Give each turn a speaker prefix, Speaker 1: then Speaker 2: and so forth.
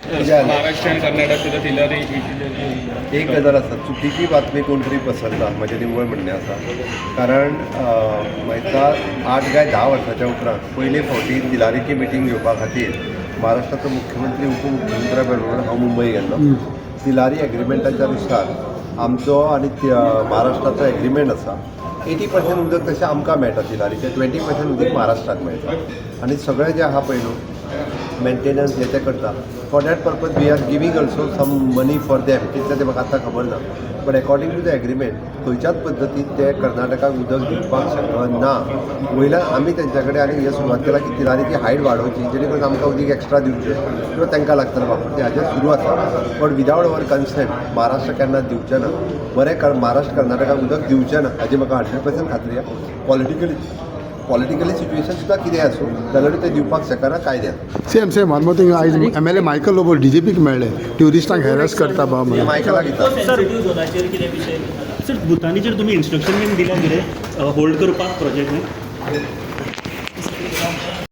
Speaker 1: महाराष्ट्र आणि कर्नाटक सुद्धा तिलारी
Speaker 2: एक गजाल आसा, चुकीची बातमी कोण तरी पसरता म्हजें निव्वळ म्हणणें आसा. कारण म्हाका 8 काय 10 वर्सांच्या उपरांत पयले फावटी तिलारीची मिटींग घेवपा खातीर महाराष्ट्राचो मुख्यमंत्री उपमुख्यमंत्र्या बरोबर हांव मुंबय गेल्लो. तिलारी एग्रिमेंटाच्या नुसार आमचो आनी महाराष्ट्राचो एग्रिमेंट आसा. 80% उदक तशें आमकां मेळटा तिलारीचें, 20% उदीक महाराष्ट्राक मेळटा. आनी सगळें जें आहा पळय न्हू मेंटेनन्स हे ते करता. For that purpose we are giving also some money for them. कितलें तें म्हाका आतां खबर ना. But according to the agreement खंयच्याच पद्दतीन ते कर्नाटकाक उदक दिवपाक शकना. वयल्यान आमी तेंच्या कडेन आनी हें सुरवात केला की तिलारीची हायट वाडोवची, जेणे करून आमकां उदीक एक्स्ट्रा दिवचें किंवा तांकां लागतलें वापरचें, हाचेर सुरू आसा. But without our consent Maharashtra केन्ना दिवचें ना. बरें महाराष्ट्र कर्नाटकाक उदक दिवचें ना हाची म्हाका 100% खात्री आहा. पॉलिटिकली सिच्युएशन सुद्दां कितें आसूं जाल्यार ते दिवपाक शकना कायद्यान.
Speaker 3: सेम वन मोर थिंग, आयज MLA मायकल लोबो DGPक मेळ्ळे, ट्युरिस्टांक हॅरस करता बा म्हणून.
Speaker 2: मायकलाक दिता
Speaker 4: सर भुतानीचेर तुमी इन्स्ट्रक्शन बीन दिल्या कितें होल्ड करपाक प्रोजेक्ट